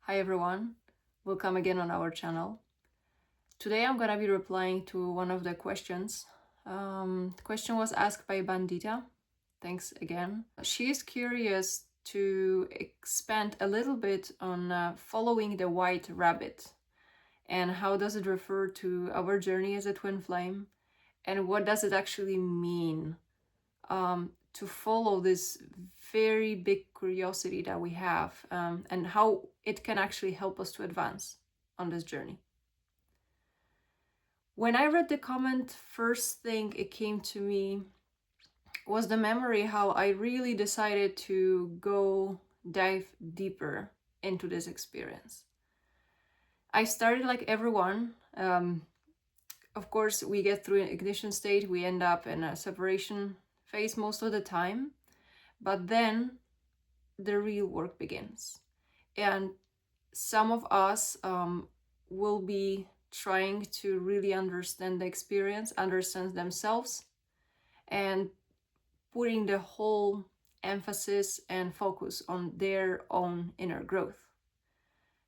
Hi everyone, welcome again on our channel. Today I'm gonna be replying to one of the questions. The question was asked by Bandita. Thanks again. She is curious to expand a little bit on following the white rabbit and how does it refer to our journey as a twin flame and what does it actually mean to follow this very big curiosity that we have and how it can actually help us to advance on this journey. When I read the comment, first thing it came to me was the memory how I really decided to go dive deeper into this experience. I started like everyone. Of course, we get through an ignition state, we end up in a separation phase most of the time, but then the real work begins. And some of us will be trying to really understand the experience, understand themselves, and putting the whole emphasis and focus on their own inner growth.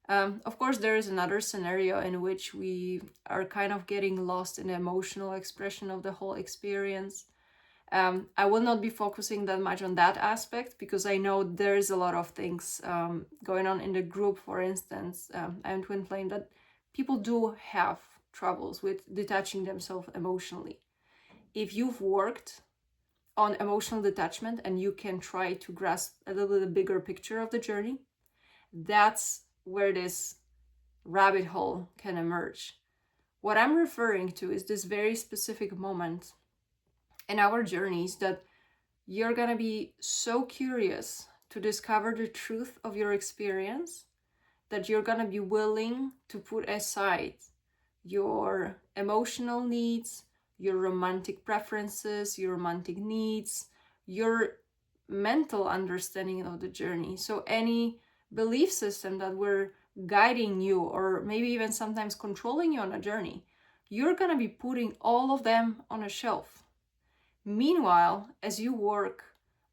Of course, there is another scenario in which we are kind of getting lost in the emotional expression of the whole experience. I will not be focusing that much on that aspect because I know there is a lot of things going on in the group. For instance, I'm twin flame, that people do have troubles with detaching themselves emotionally. If you've worked on emotional detachment and you can try to grasp a little bit bigger picture of the journey, that's where this rabbit hole can emerge. What I'm referring to is this very specific moment in our journeys that you're gonna be so curious to discover the truth of your experience that you're gonna be willing to put aside your emotional needs, your romantic preferences, your romantic needs, your mental understanding of the journey. So any belief system that were guiding you or maybe even sometimes controlling you on a journey, you're gonna be putting all of them on a shelf. Meanwhile, as you work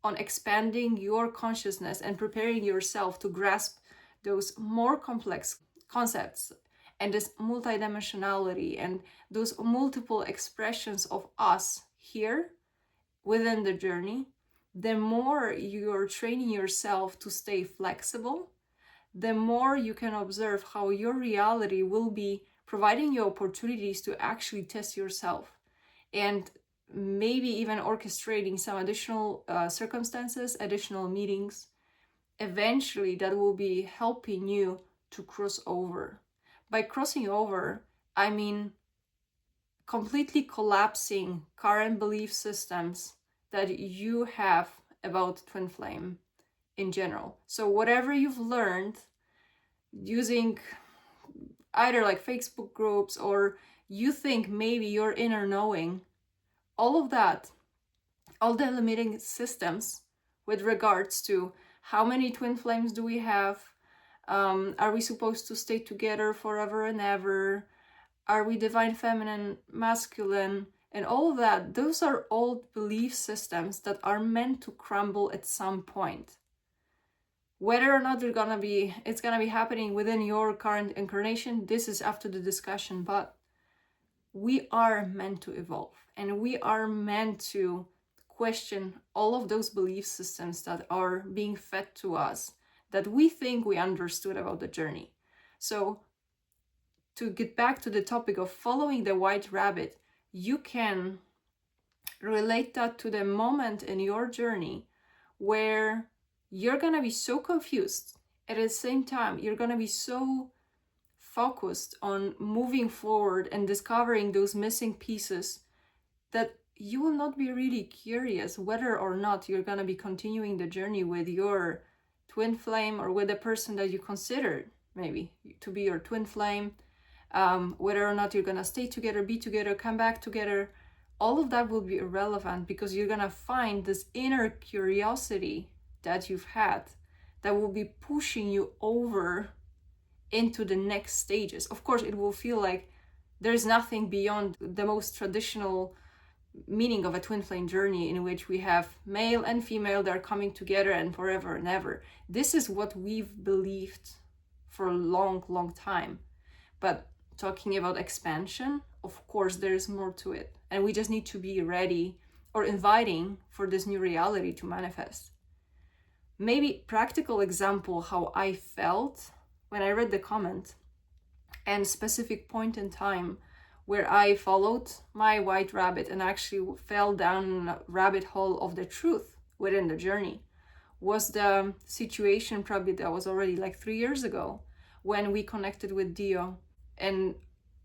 on expanding your consciousness and preparing yourself to grasp those more complex concepts and this multidimensionality and those multiple expressions of us here within the journey, the more you're training yourself to stay flexible, the more you can observe how your reality will be providing you opportunities to actually test yourself and maybe even orchestrating some additional circumstances, additional meetings. Eventually, that will be helping you to cross over. By crossing over, I mean completely collapsing current belief systems that you have about twin flame in general. So whatever you've learned using either like Facebook groups or you think maybe your inner knowing, all of that, all the limiting systems with regards to how many twin flames do we have, are we supposed to stay together forever and ever, are we divine feminine, masculine, and all of that, those are old belief systems that are meant to crumble at some point. Whether or not it's gonna be happening within your current incarnation, this is after the discussion, but we are meant to evolve and we are meant to question all of those belief systems that are being fed to us that we think we understood about the journey. So to get back to the topic of following the white rabbit, you can relate that to the moment in your journey where you're gonna be so confused. At the same time, you're gonna be so focused on moving forward and discovering those missing pieces that you will not be really curious whether or not you're gonna be continuing the journey with your twin flame or with the person that you consider maybe to be your twin flame, whether or not you're gonna stay together, be together, come back together. All of that will be irrelevant because you're gonna find this inner curiosity that you've had that will be pushing you over into the next stages. Of course, it will feel like there's nothing beyond the most traditional meaning of a twin flame journey in which we have male and female that are coming together and forever and ever. This is what we've believed for a long, long time. But talking about expansion, of course, there is more to it. And we just need to be ready or inviting for this new reality to manifest. Maybe practical example how I felt when I read the comment, and specific point in time where I followed my white rabbit and actually fell down a rabbit hole of the truth within the journey, was the situation probably that was already like 3 years ago when we connected with Dio in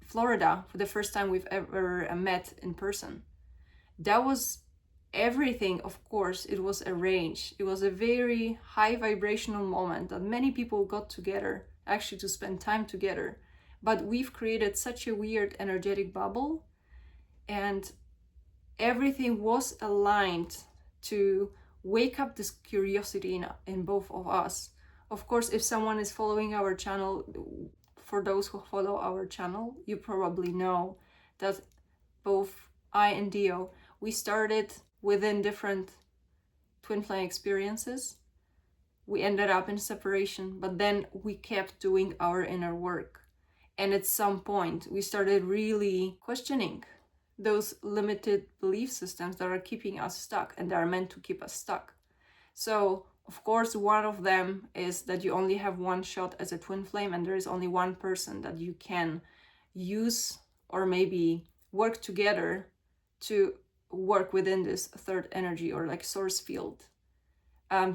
Florida for the first time we've ever met in person. That was everything. Of course, it was arranged. It was a very high vibrational moment that many people got together actually to spend time together. But we've created such a weird energetic bubble, and everything was aligned to wake up this curiosity in both of us. Of course, if someone is following our channel, for those who follow our channel, you probably know that both I and Dio, we started within different twin flame experiences. We ended up in separation, but then we kept doing our inner work. And at some point, we started really questioning those limited belief systems that are keeping us stuck and that are meant to keep us stuck. So, of course, one of them is that you only have one shot as a twin flame, and there is only one person that you can use or maybe work together to work within this third energy or like source field.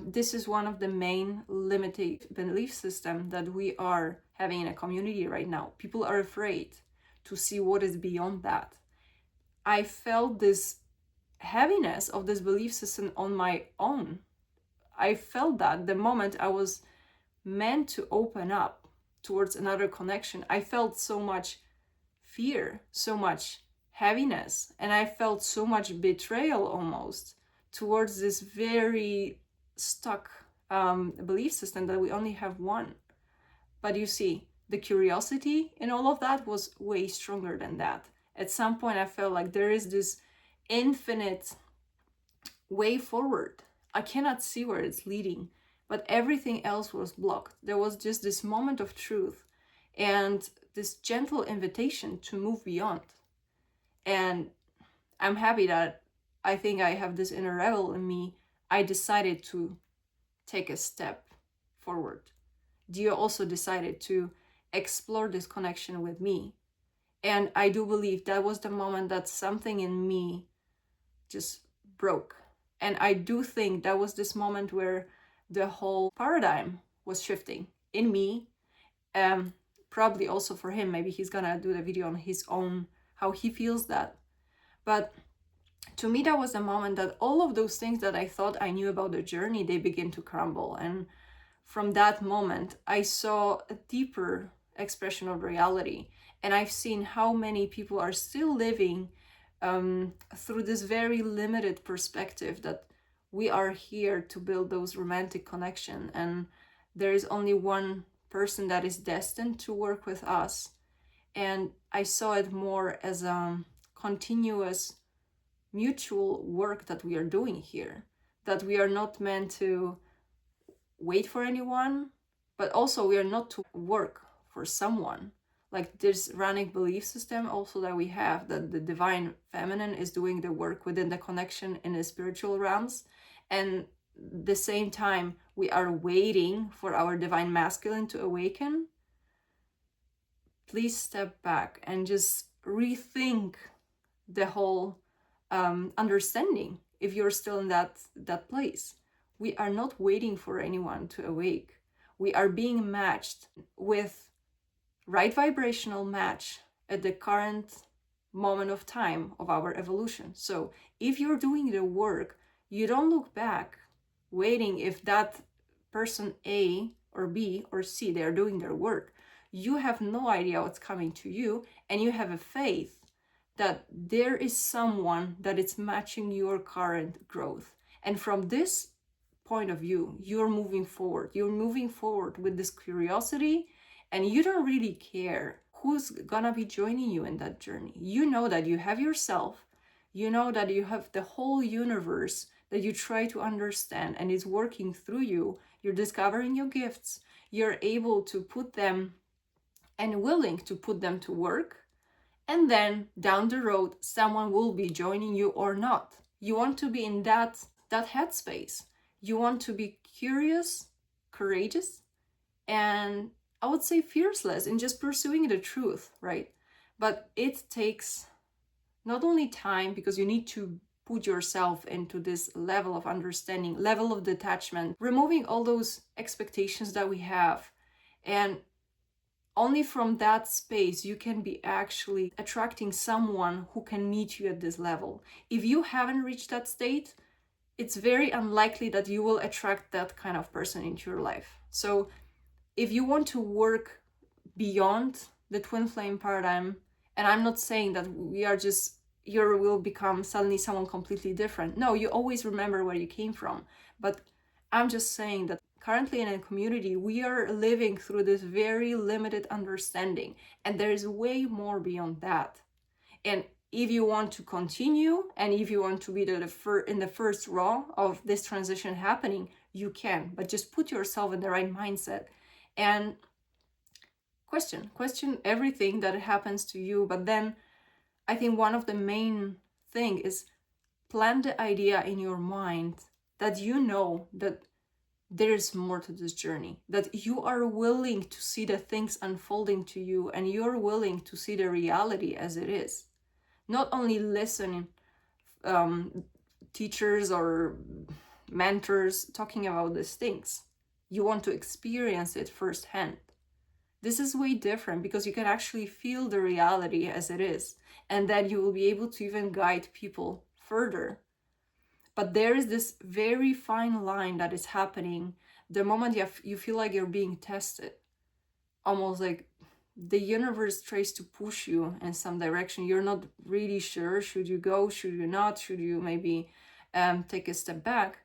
This is one of the main limited belief system that we are having in a community right now. People are afraid to see what is beyond that. I felt this heaviness of this belief system on my own. I felt that the moment I was meant to open up towards another connection, I felt so much fear, so much heaviness, and I felt so much betrayal almost towards this very stuck belief system that we only have one. But you see, the curiosity in all of that was way stronger than that. At some point, I felt like there is this infinite way forward. I cannot see where it's leading, but everything else was blocked. There was just this moment of truth and this gentle invitation to move beyond. And I'm happy that I think I have this inner rebel in me. I decided to take a step forward. Dio also decided to explore this connection with me. And I do believe that was the moment that something in me just broke. And I do think that was this moment where the whole paradigm was shifting in me. Probably also for him. Maybe he's gonna do the video on his own, how he feels that. But to me, that was the moment that all of those things that I thought I knew about the journey, they begin to crumble. And from that moment, I saw a deeper expression of reality. And I've seen how many people are still living through this very limited perspective that we are here to build those romantic connections. And there is only one person that is destined to work with us. And I saw it more as a continuous mutual work that we are doing here, that we are not meant to wait for anyone, but also we are not to work for someone. Like this Ranic belief system also that we have, that the divine feminine is doing the work within the connection in the spiritual realms, and the same time we are waiting for our divine masculine to awaken. Please step back and just rethink the whole understanding if you're still in that place. We are not waiting for anyone to awake. We are being matched with right vibrational match at the current moment of time of our evolution. So if you're doing the work, you don't look back waiting if that person A or B or C, they're doing their work. You have no idea what's coming to you, and you have a faith that there is someone that is matching your current growth. And from this point of view, you're moving forward. You're moving forward with this curiosity, and you don't really care who's gonna be joining you in that journey. You know that you have yourself, you know that you have the whole universe that you try to understand and is working through you. You're discovering your gifts. you're able to put them and willing to put them to work. And then down the road, someone will be joining you or not. You want to be in that headspace. You want to be curious, courageous, and I would say fearless in just pursuing the truth, right? But it takes not only time, because you need to put yourself into this level of understanding, level of detachment, removing all those expectations that we have. And only from that space you can be actually attracting someone who can meet you at this level. If you haven't reached that state, it's very unlikely that you will attract that kind of person into your life. So if you want to work beyond the twin flame paradigm, and I'm not saying that we are just, you will become suddenly someone completely different. No, you always remember where you came from. But I'm just saying that currently in a community, we are living through this very limited understanding, and there is way more beyond that. And if you want to continue, and if you want to be in the first row of this transition happening, you can, but just put yourself in the right mindset and question everything that happens to you. But then I think one of the main thing is plant the idea in your mind that you know that there's more to this journey, that you are willing to see the things unfolding to you, and you're willing to see the reality as it is. Not only listen teachers or mentors talking about these things. You want to experience it firsthand. This is way different because you can actually feel the reality as it is, and then you will be able to even guide people further. But there is this very fine line that is happening the moment you feel like you're being tested. Almost like the universe tries to push you in some direction. You're not really sure. Should you go? Should you not? Should you maybe take a step back?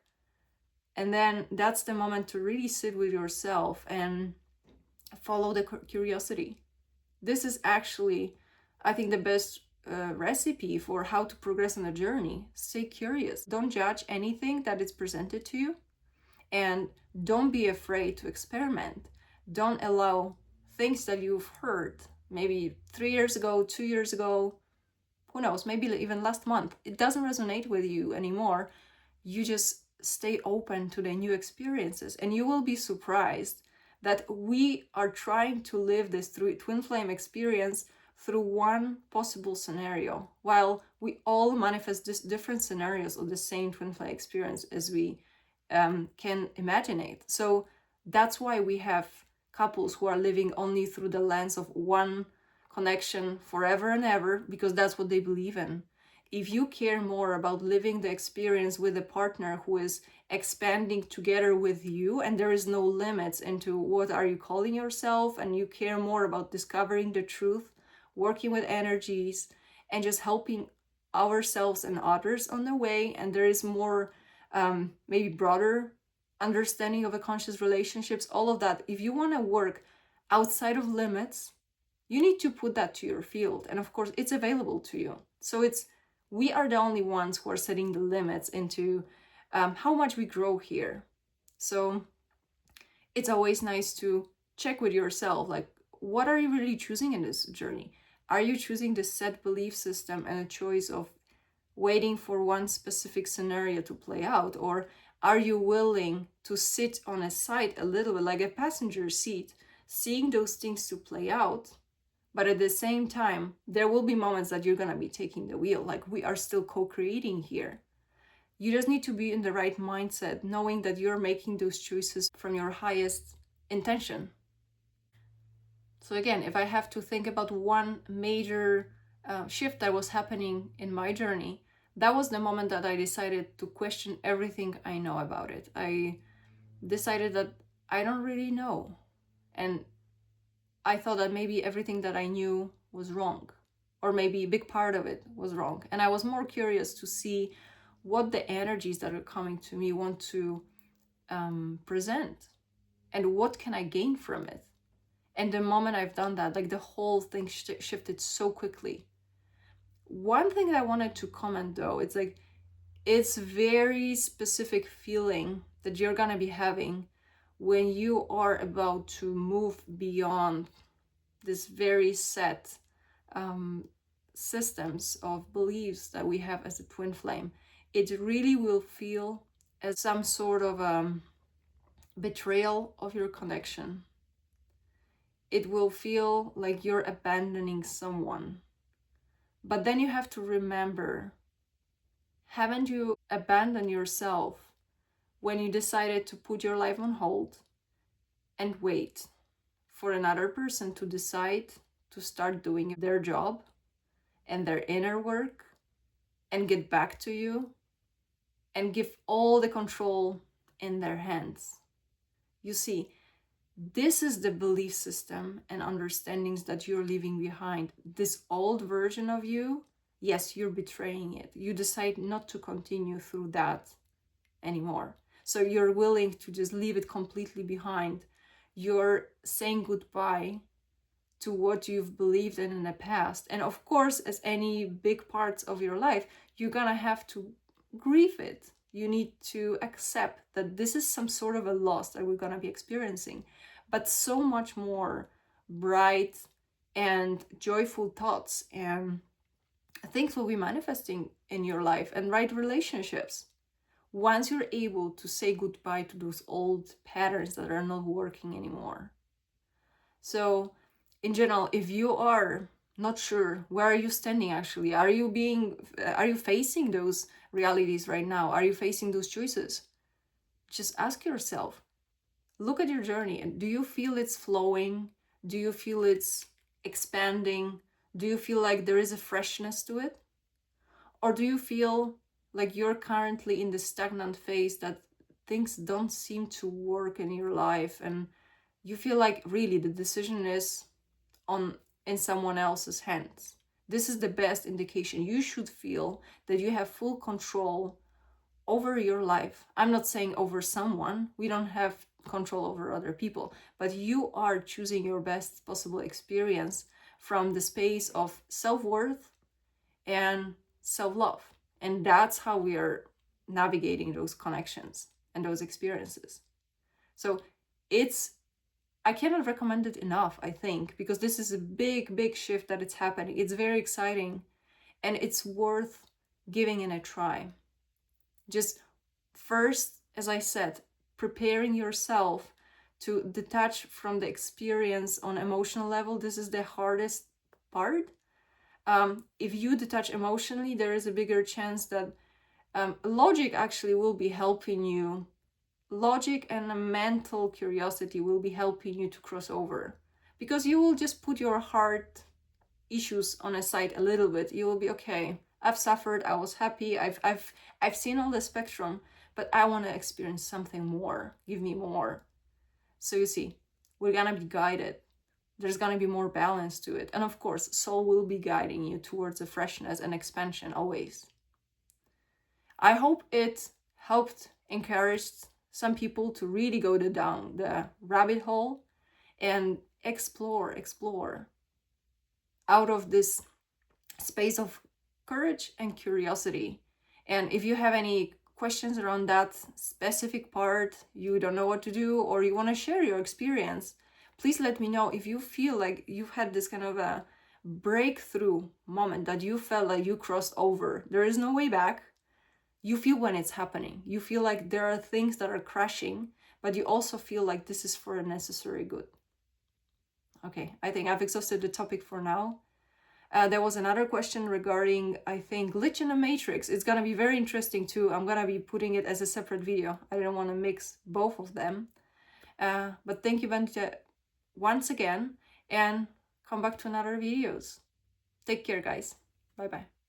And then that's the moment to really sit with yourself and follow the curiosity. This is actually, I think, the best recipe for how to progress on a journey. Stay curious. Don't judge anything that is presented to you, and don't be afraid to experiment. Don't allow things that you've heard maybe 3 years ago, 2 years ago, who knows, maybe even last month, it doesn't resonate with you anymore. You just stay open to the new experiences, and you will be surprised that we are trying to live this twin flame experience through one possible scenario, while we all manifest this different scenarios of the same twin flame experience as we can imagine it. So that's why we have couples who are living only through the lens of one connection forever and ever, because that's what they believe in. If you care more about living the experience with a partner who is expanding together with you, and there is no limits into what are you calling yourself, and you care more about discovering the truth, working with energies, and just helping ourselves and others on the way, and there is more maybe broader understanding of a conscious relationships, all of that. If you want to work outside of limits, you need to put that to your field, and of course it's available to you. So we are the only ones who are setting the limits into how much we grow here. So it's always nice to check with yourself, like, what are you really choosing in this journey? Are you choosing the set belief system and a choice of waiting for one specific scenario to play out? Or are you willing to sit on a side a little bit, like a passenger seat, seeing those things to play out? But at the same time, there will be moments that you're going to be taking the wheel. Like, we are still co-creating here. You just need to be in the right mindset, knowing that you're making those choices from your highest intention. So again, if I have to think about one major shift that was happening in my journey, that was the moment that I decided to question everything I know about it. I decided that I don't really know. And I thought that maybe everything that I knew was wrong, or maybe a big part of it was wrong. And I was more curious to see what the energies that are coming to me want to present, and what can I gain from it. And the moment I've done that, like, the whole thing shifted so quickly. One thing that I wanted to comment though, it's very specific feeling that you're gonna be having when you are about to move beyond this very set systems of beliefs that we have as a twin flame, it really will feel as some sort of betrayal of your connection. It will feel like you're abandoning someone. But then you have to remember, haven't you abandoned yourself when you decided to put your life on hold and wait for another person to decide to start doing their job and their inner work and get back to you and give all the control in their hands? You see, this is the belief system and understandings that you're leaving behind. This old version of you, yes, you're betraying it. You decide not to continue through that anymore. So you're willing to just leave it completely behind. You're saying goodbye to what you've believed in the past. And of course, as any big parts of your life, you're gonna have to grieve it. You need to accept that this is some sort of a loss that we're gonna be experiencing. But so much more bright and joyful thoughts and things will be manifesting in your life, and right relationships. Once you're able to say goodbye to those old patterns that are not working anymore. So in general, if you are not sure, where are you standing actually? Are you facing those realities right now? Are you facing those choices? Just ask yourself, look at your journey, and do you feel it's flowing? Do you feel it's expanding? Do you feel like there is a freshness to it? Or do you feel like you're currently in the stagnant phase, that things don't seem to work in your life, and you feel like really the decision is in someone else's hands? This is the best indication. You should feel that you have full control over your life. I'm not saying over someone. We don't have control over other people, but you are choosing your best possible experience from the space of self-worth and self-love. And that's how we are navigating those connections and those experiences. So I cannot recommend it enough, I think, because this is a big shift that it's happening. It's very exciting and it's worth giving it a try. Just first, as I said, preparing yourself to detach from the experience on emotional level. This is the hardest part. If you detach emotionally, there is a bigger chance that logic actually will be helping you. Logic and a mental curiosity will be helping you to cross over, because you will just put your heart issues on a side a little bit. You will be, okay, I've suffered, I was happy, I've seen all the spectrum, but I want to experience something more. Give me more. So you see, we're gonna be guided. There's gonna be more balance to it. And of course, soul will be guiding you towards a freshness and expansion always. I hope it helped, encouraged some people to really go down the rabbit hole and explore out of this space of courage and curiosity. And if you have any questions around that specific part, you don't know what to do, or you want to share your experience, please let me know. If you feel like you've had this kind of a breakthrough moment, that you felt like you crossed over, there is no way back. You feel when it's happening. You feel like there are things that are crashing, but you also feel like this is for a necessary good. Okay, I think I've exhausted the topic for now. There was another question regarding, I think, glitch in the matrix. It's gonna be very interesting too. I'm gonna be putting it as a separate video. I don't want to mix both of them. But thank you, Benita, once again, and come back to another videos. Take care, guys. Bye-bye.